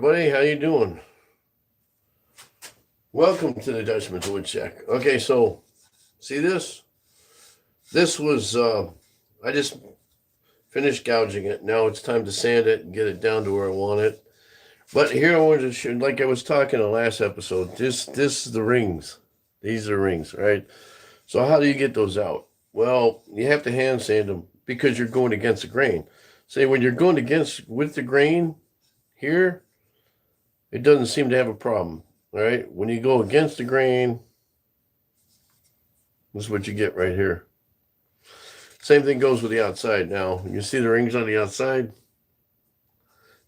Buddy, how you doing? Welcome to the Dutchman's Wood Shack. Okay, so see this? This was I just finished gouging it. Now it's time to sand it and get it down to where I want it. But here I wanted to show, like I was talking in the last episode. This is the rings. These are rings, right? So how do you get those out? Well, you have to hand sand them because you're going against the grain. Say when you're going against with the grain here, it doesn't seem to have a problem. All right, when you go against the grain, this is what you get right here. Same thing goes with the outside. Now, you see the rings on the outside?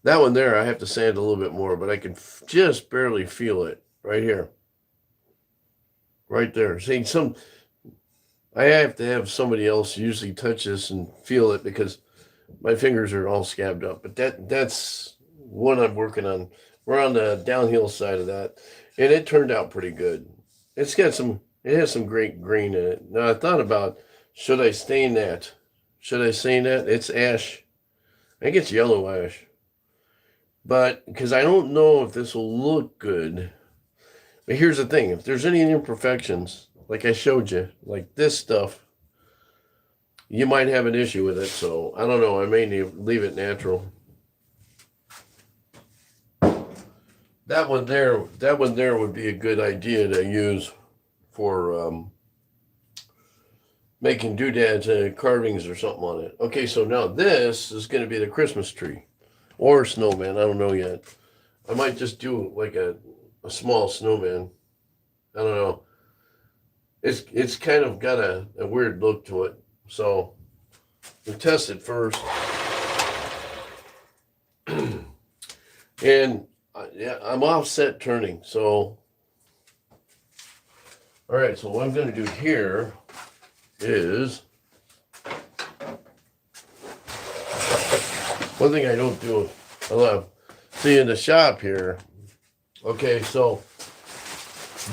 That one there, I have to sand a little bit more, but I can just barely feel it right here. Right there. See, I have to have somebody else usually touch this and feel it because my fingers are all scabbed up. But that's what I'm working on. We're on the downhill side of that, and it turned out pretty good. It has some great green in it. Now I thought about, should I stain that? Should I stain that? It's ash. I think it's yellow ash. But because I don't know if this will look good. But here's the thing: if there's any imperfections, like I showed you, like this stuff, you might have an issue with it. So I don't know. I may leave it natural. That one there would be a good idea to use for making doodads and carvings or something on it. Okay, so now this is going to be the Christmas tree or snowman. I don't know yet. I might just do like a small snowman. I don't know. It's kind of got a weird look to it. So we'll test it first. And yeah, I'm offset turning. So, all right. So what I'm going to do here is one thing I don't do. I love see in the shop here. Okay, so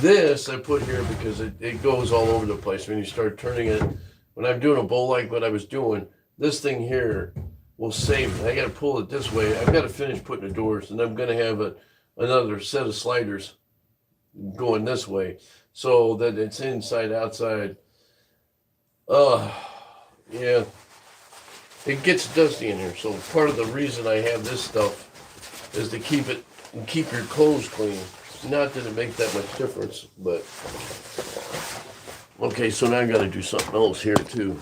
this I put here because it goes all over the place when you start turning it. When I'm doing a bowl like what I was doing, this thing here will save. I got to pull it this way. I've got to finish putting the doors, and I'm going to have another set of sliders going this way so that it's inside outside. Yeah, it gets dusty in here. So part of the reason I have this stuff is to keep your clothes clean. Not that it makes that much difference, but okay. So now I got to do something else here too.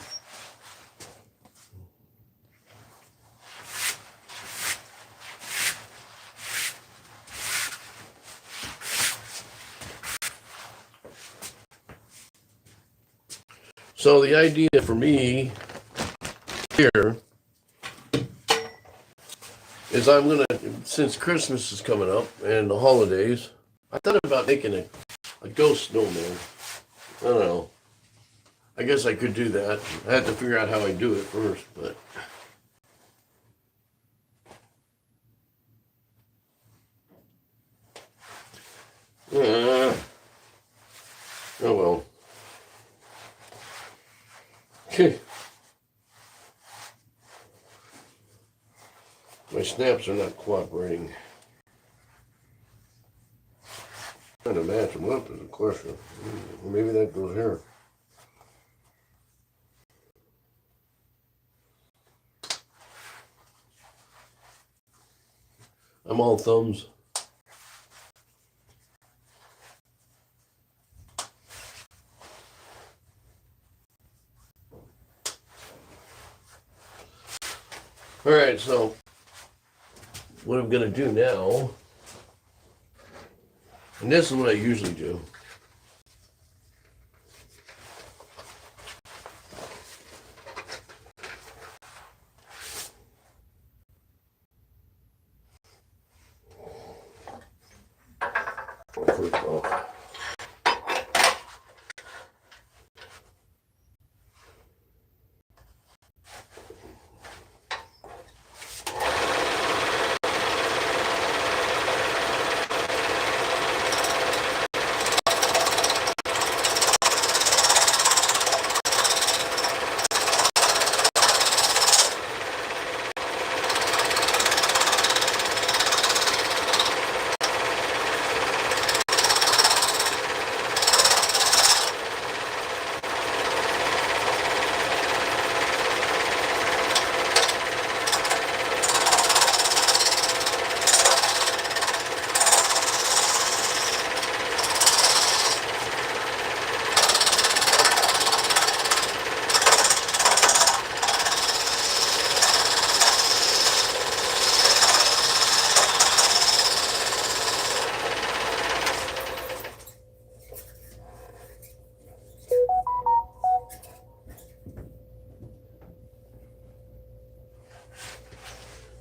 So the idea for me here is I'm gonna, since Christmas is coming up and the holidays, I thought about making a ghost snowman. I don't know. I guess I could do that. I had to figure out how I do it first, but oh well. Okay. My snaps are not cooperating. Trying to match them up is a question. Maybe that goes here. I'm all thumbs. All right, so what I'm going to do now, and this is what I usually do. First off,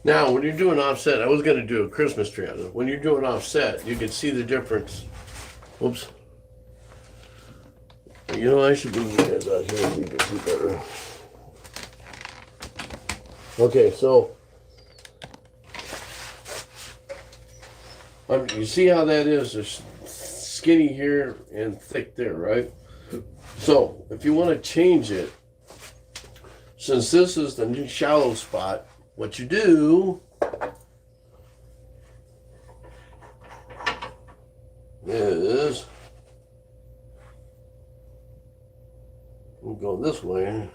Now, when you're doing offset, I was going to do a Christmas tree on it. When you're doing offset, you can see the difference. Whoops. You know, I should bring you guys out here so you can see better. Okay, so you see how that is? There's skinny here and thick there, right? So if you want to change it, since this is the new shallow spot, what you do is we'll go this way.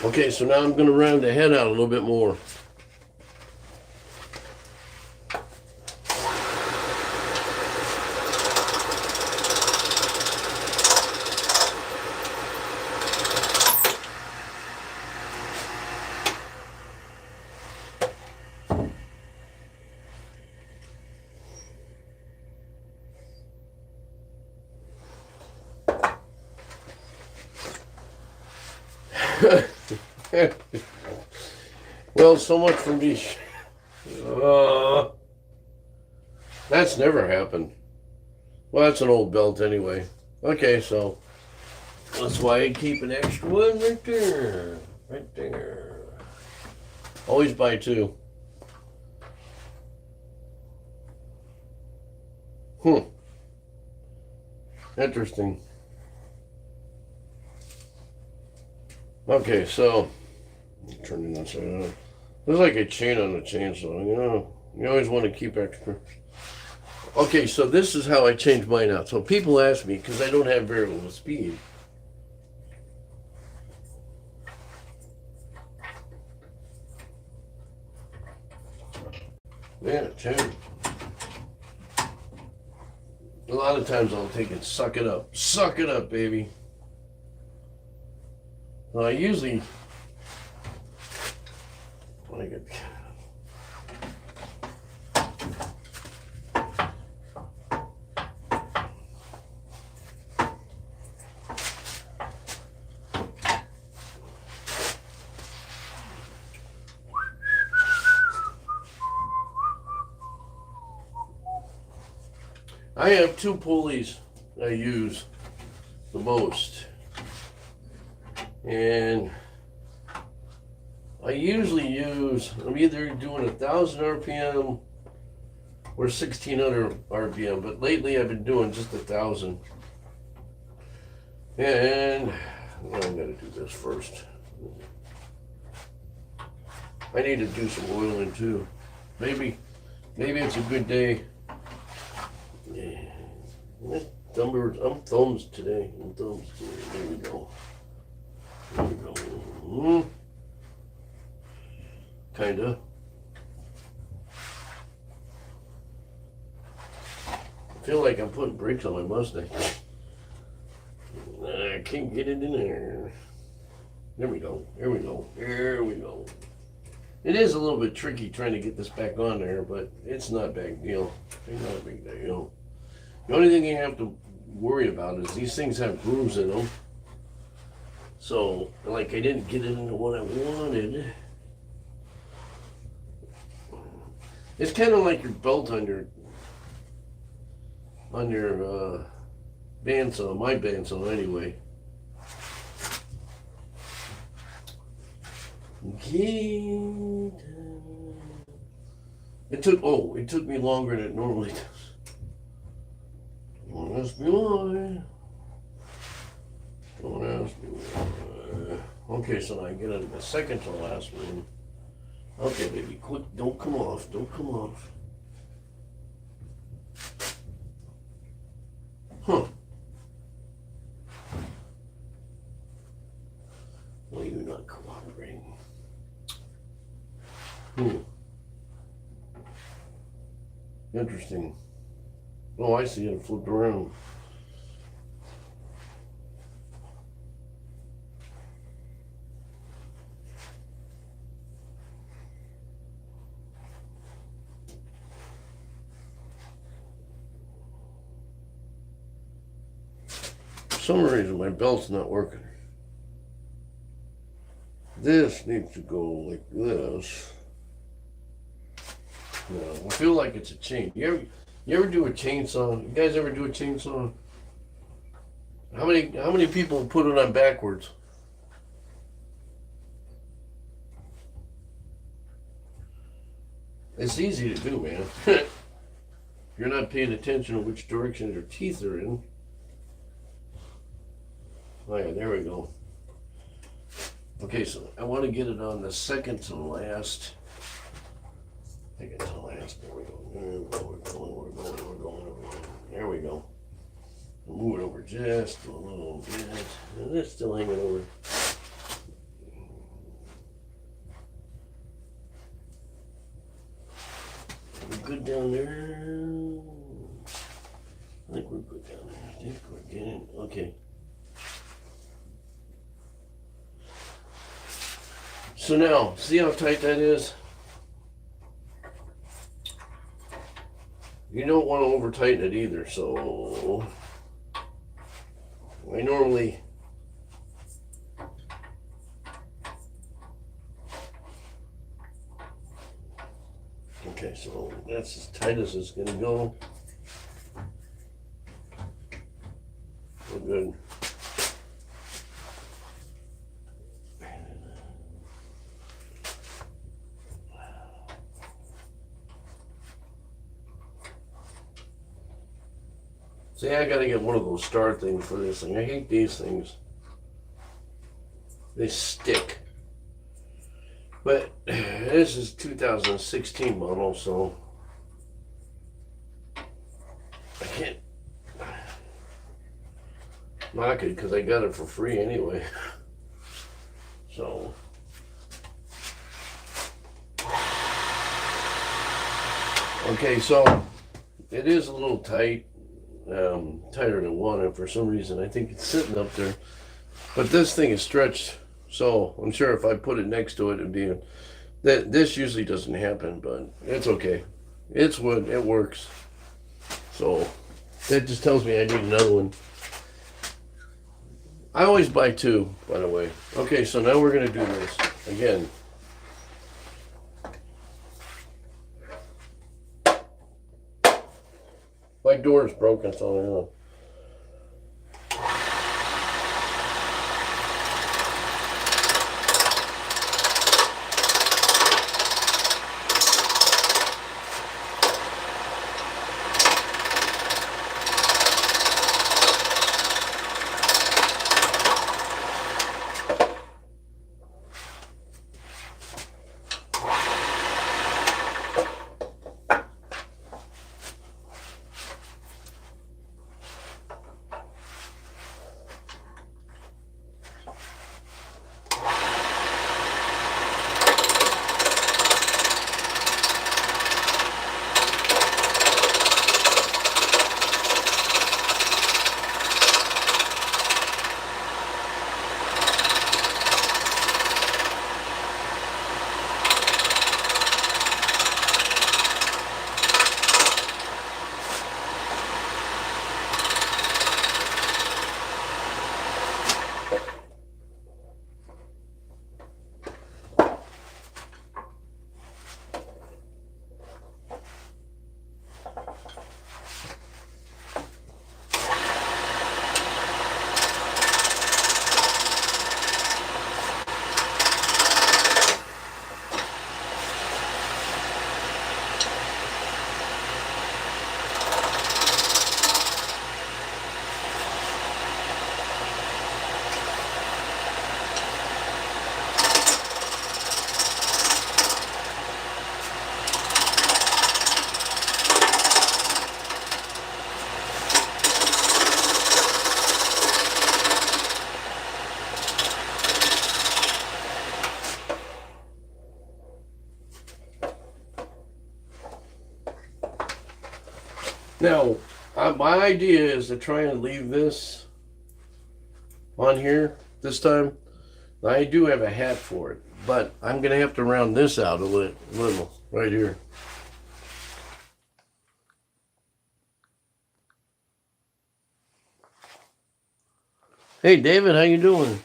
Okay, so now I'm going to round the head out a little bit more. Well, so much for me. That's never happened. Well, that's an old belt anyway. Okay, so that's why I keep an extra one right there. Right there. Always buy two. Interesting. Okay, so turning this around. There's like a chain on the chainsaw, you know. You always want to keep extra. Okay, so this is how I change mine out. So people ask me, because I don't have variable speed. Yeah, 10. A lot of times I'll take it, suck it up. Suck it up, baby. Well, I usually, when I get, I have two pulleys I use the most. And I usually use, I'm either doing 1,000 RPM or 1,600 RPM, but lately I've been doing just 1,000. And well, I'm gonna do this first. I need to do some oiling too. Maybe it's a good day. Yeah. I'm thumbs today. There we go. There we go. Kinda. I feel like I'm putting brakes on my Mustang. I can't get it in there. There we go. There we go. There we go. It is a little bit tricky trying to get this back on there, but it's not a big deal. It's not a big deal. The only thing you have to worry about is these things have grooves in them. So, like, I didn't get it into what I wanted. It's kind of like your belt on your bandsaw, my bandsaw anyway. Okay. It took me longer than it normally does. Don't ask me why. Don't ask me why. Okay, so I get a second to last one. Okay, baby, quick, don't come off, don't come off. Huh. Well, you're not cooperating. Interesting. Oh, I see it flipped around. some reason my belt's not working. This needs to go like this. No, I feel like it's a chain. You ever do a chainsaw? You guys ever do a chainsaw? How many people put it on backwards? It's easy to do, man. You're not paying attention to which direction your teeth are in. Oh yeah, there we go. Okay, so I want to get it on the second to last. Second to last. There we go. We're going. There we go. Move it over just a little bit. And it's still hanging over. Are we good down there? I think we're good down there. I think we're getting okay. So now, see how tight that is? You don't want to over tighten it either, so I normally okay, so that's as tight as it's gonna go. We're good. See, I gotta get one of those star things for this thing. I hate these things. They stick. But this is 2016 model, so I can't knock it because I got it for free anyway. So okay, so it is a little tight. Tighter than one, and for some reason I think it's sitting up there, but this thing is stretched, so I'm sure if I put it next to it, it'd be that. This usually doesn't happen, but it's okay. It's wood, it works. So that just tells me I need another one. I always buy two, by the way. Okay, so now we're gonna do this again. My door is broken, so I know. Now, my idea is to try and leave this on here this time. I do have a hat for it, but I'm going to have to round this out a little right here. Hey, David, how you doing?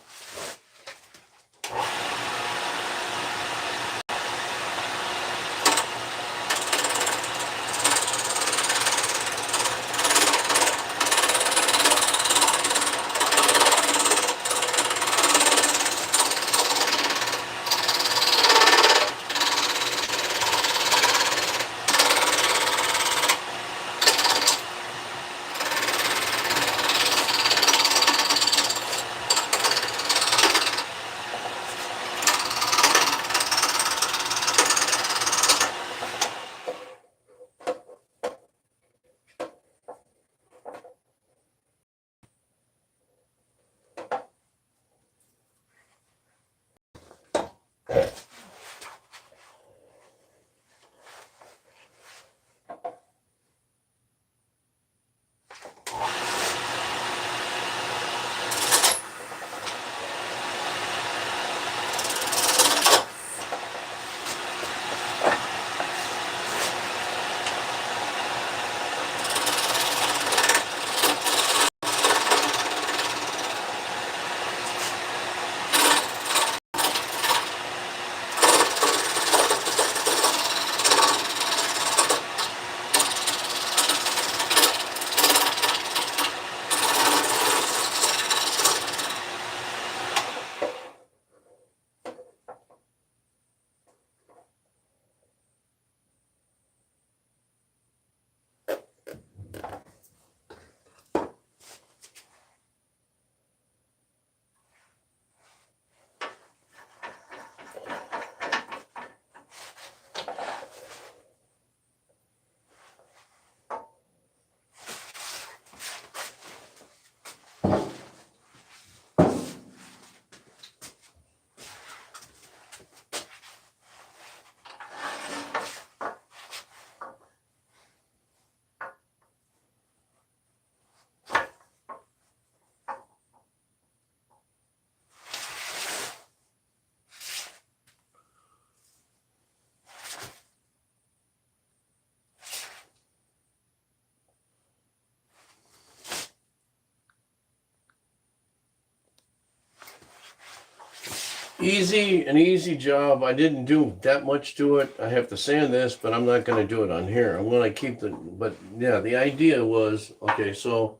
An easy job. I didn't do that much to it. I have to sand this, but I'm not going to do it on here. I'm going to keep the, but yeah, the idea was, okay, so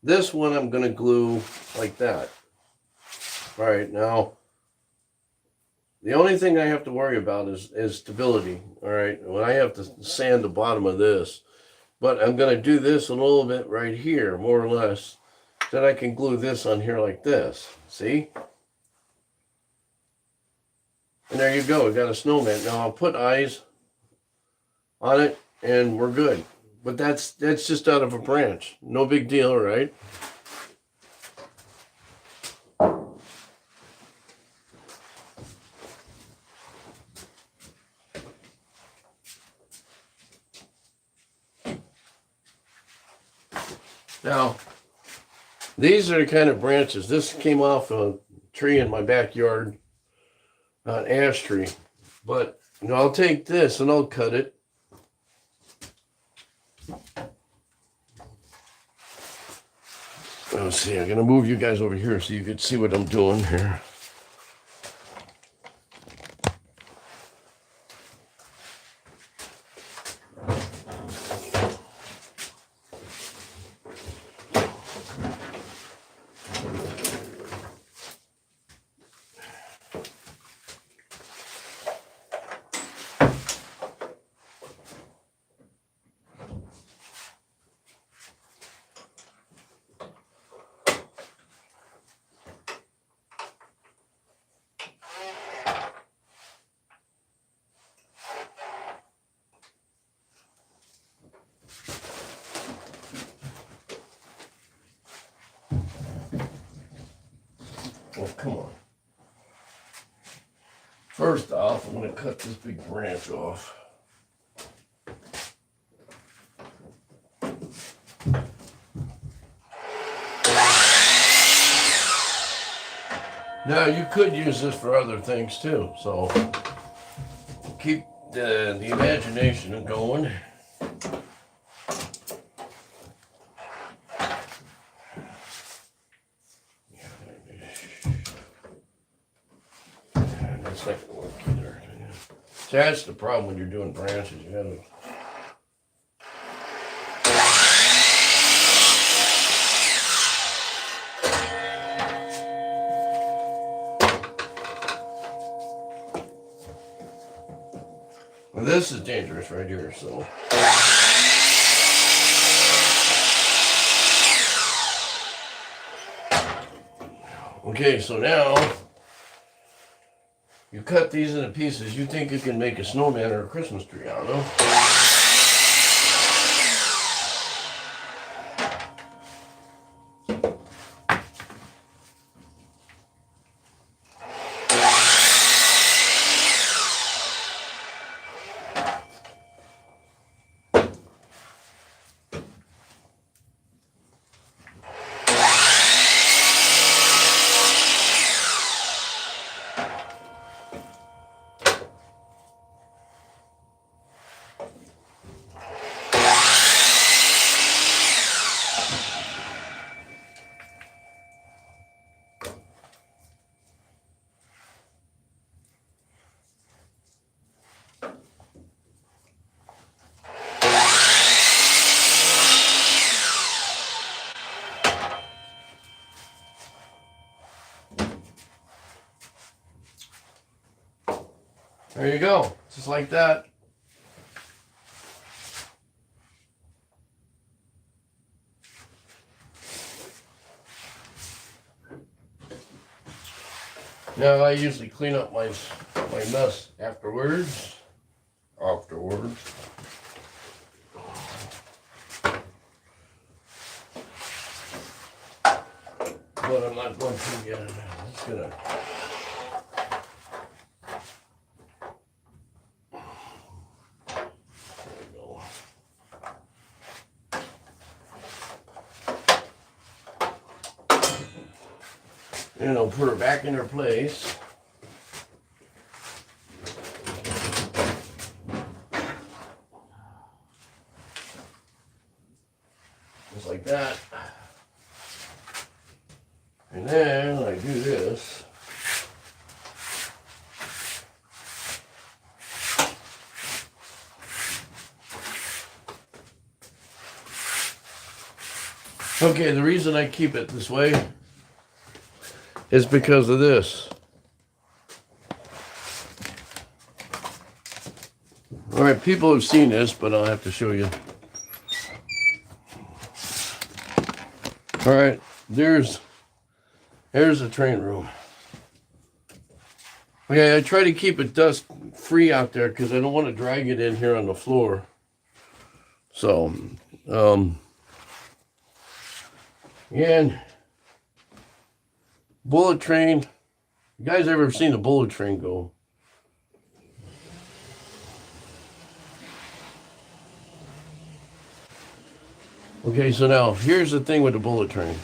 this one I'm going to glue like that. All right, now, the only thing I have to worry about is stability. All right, when I have to sand the bottom of this, but I'm going to do this a little bit right here, more or less, then I can glue this on here like this. See? And there you go. We got a snowman. Now I'll put eyes on it and we're good. But that's just out of a branch. No big deal, right? Now, these are the kind of branches. This came off a tree in my backyard, an ash tree. But I'll take this and I'll cut it. Let's see, I'm gonna move you guys over here so you can see what I'm doing here. Oh, come on. First off, I'm going to cut this big branch off. Now, you could use this for other things too, so keep the imagination going. That's not gonna work either. See, that's the problem when you're doing branches. You gotta. Well, this is dangerous right here, so. Okay, so now you cut these into pieces. You think you can make a snowman or a Christmas tree, I don't know. There you go, just like that. Now I usually clean up my mess afterwards. But I'm not going to get it. I'm just gonna. And I'll put her back in her place. Just like that. And then I do this. Okay, the reason I keep it this way is because of this. All right, people have seen this, but I'll have to show you. All right, here's the train room. Okay, I try to keep it dust free out there because I don't want to drag it in here on the floor. So, and bullet train. You guys ever seen a bullet train go? Okay, so now here's the thing with the bullet train.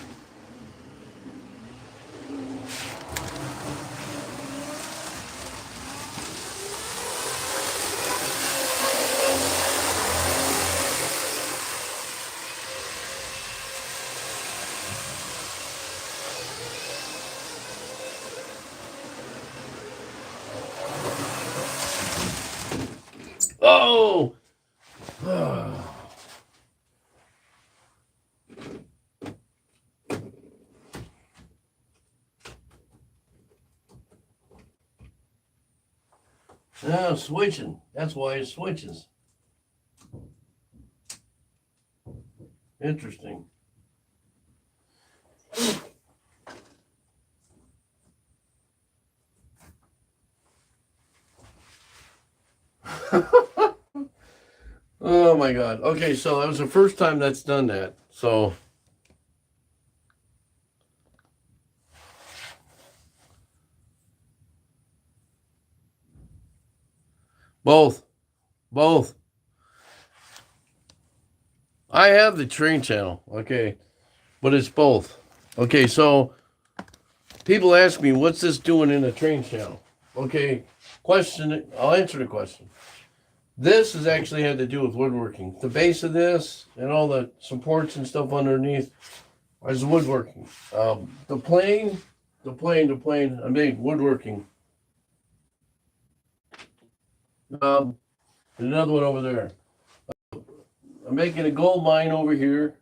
Oh! Now switching. That's why it switches. Interesting. Oh my God. Okay, so that was the first time that's done that. So both. I have the train channel, okay, but it's both. Okay, so people ask me, what's this doing in the train channel? Okay, I'll answer the question. This has actually had to do with woodworking. The base of this and all the supports and stuff underneath is woodworking. The plane, I made woodworking. And another one over there. I'm making a gold mine over here.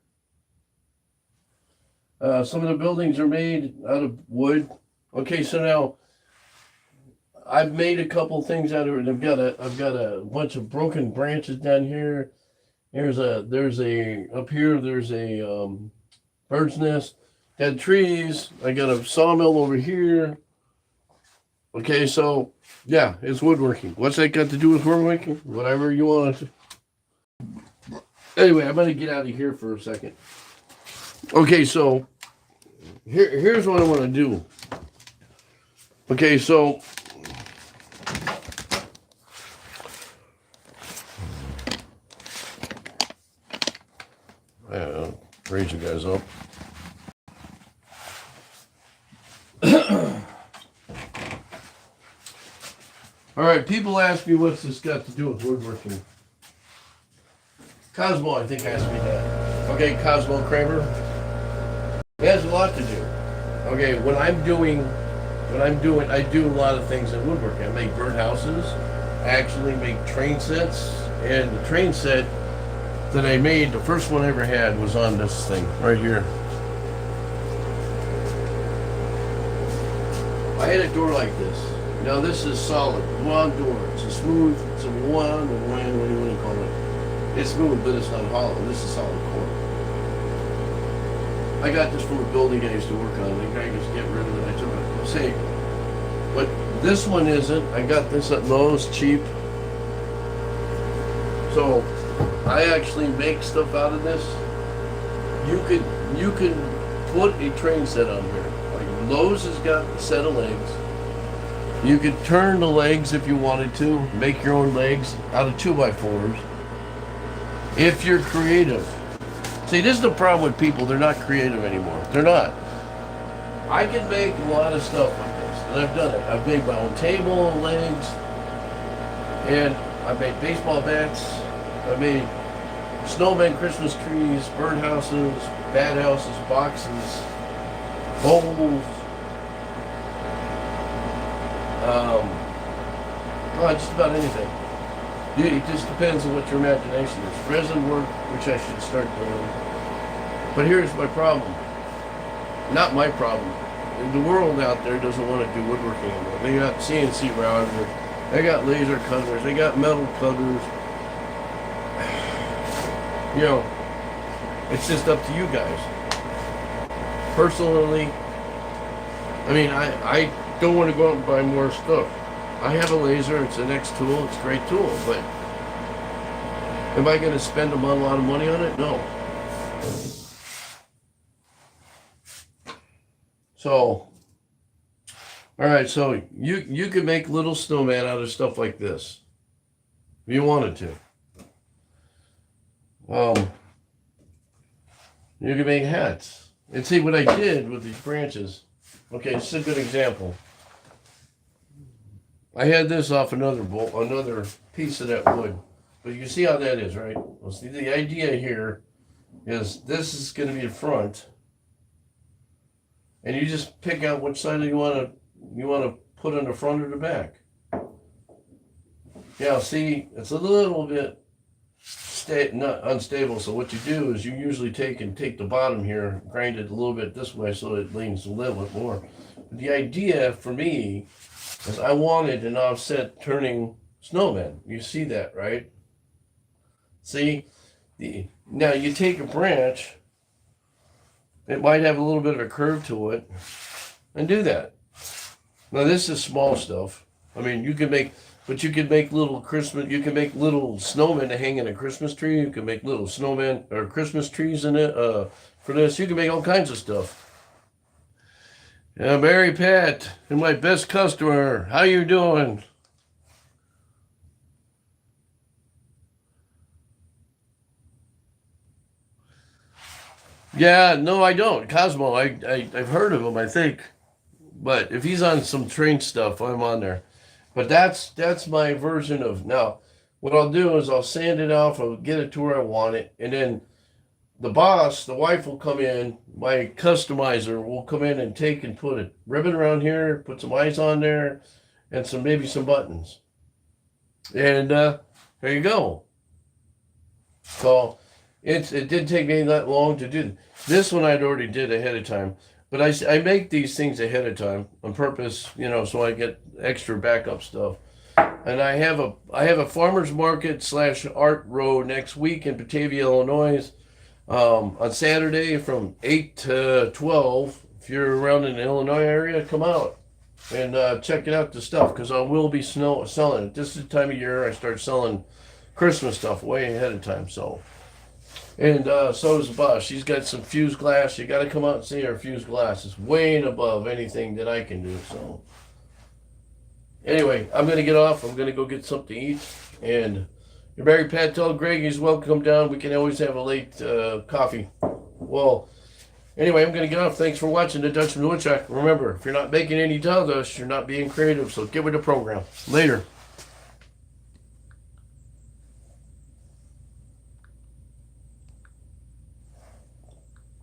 Some of the buildings are made out of wood. Okay, so now I've made a couple things out of it. I've got a bunch of broken branches down here. There's a up here. There's a bird's nest. Got trees. I got a sawmill over here. Okay, so yeah, it's woodworking. What's that got to do with woodworking? Whatever you want to. Anyway, I'm gonna get out of here for a second. Okay, so here's what I want to do. Okay, so raise you guys up. All right, people ask me what's this got to do with woodworking. Cosmo, I think, asked me that. Okay, Cosmo Kramer. It has a lot to do. Okay, I do a lot of things in woodworking. I make birdhouses. I actually make train sets. And the train set that I made, the first one I ever had, was on this thing right here. I had a door like this. Now this is solid, one door. It's a smooth, it's a what do you want to call it? It's smooth, but it's not hollow. This is solid core. I got this from a building I used to work on. The guy just get rid of it. I took it. I'll say, but this one isn't. I got this at Lowe's, cheap. So I actually make stuff out of this. You can put a train set on here. Like Lowe's has got a set of legs. You could turn the legs if you wanted to, make your own legs out of 2x4s. If you're creative. See, this is the problem with people. They're not creative anymore. They're not. I can make a lot of stuff like this, and I've done it. I've made my own table, legs, and I've made baseball bats. I made snowmen, Christmas trees, birdhouses, bat houses, boxes, bowls. Just about anything. It just depends on what your imagination is. Resin work, which I should start doing. But here's my problem. Not my problem. The world out there doesn't want to do woodworking anymore. They got CNC routers, they got laser cutters, they got metal cutters. You know, it's just up to you guys. Personally, I mean, I don't want to go out and buy more stuff. I have a laser, it's the next tool, it's a great tool, but am I going to spend a lot of money on it? No. So, alright, so you could make little snowman out of stuff like this. If you wanted to. You could make hats. And see what I did with these branches. Okay, this is a good example. I had this off another piece of that wood. But you can see how that is, right? Well, see, the idea here is this is going to be the front. And you just pick out which side you want to put on the front or the back. Yeah, see, it's a little bit not unstable. So what you do is you usually take the bottom here, grind it a little bit this way so it leans a little bit more. But the idea for me is I wanted an offset turning snowman. You see that, right? See, now you take a branch, it might have a little bit of a curve to it, and do that. Now this is small stuff. I mean, you can make little snowmen to hang in a Christmas tree. You can make little snowmen or Christmas trees in it. For this, you can make all kinds of stuff. Yeah, Mary Pat, and my best customer. How you doing? Yeah, no, I don't. Cosmo, I've heard of him, I think. But if he's on some train stuff, I'm on there. But that's my version of now. What I'll do is I'll sand it off, I'll get it to where I want it, and then the wife will come in, my customizer will come in and take and put a ribbon around here, put some eyes on there, and maybe some buttons. And there you go. So it didn't take me that long to do. This one I'd already did ahead of time. But I make these things ahead of time on purpose, so I get extra backup stuff. And I have a farmers market / art row next week in Batavia, Illinois, on Saturday from 8 to 12. If you're around in the Illinois area, come out and check it out the stuff because I will be selling it. This is the time of year I start selling Christmas stuff way ahead of time. And so does the boss. She's got some fused glass. You got to come out and see her fused glass. It's way above anything that I can do. So anyway, I'm gonna get off. I'm gonna go get something to eat. And your Mary Pat, tell Greg he's welcome to come down. We can always have a late coffee. Well, anyway, I'm gonna get off. Thanks for watching the Dutchman Woodchuck. Remember, if you're not making any dust, you're not being creative. So get with the program. Later.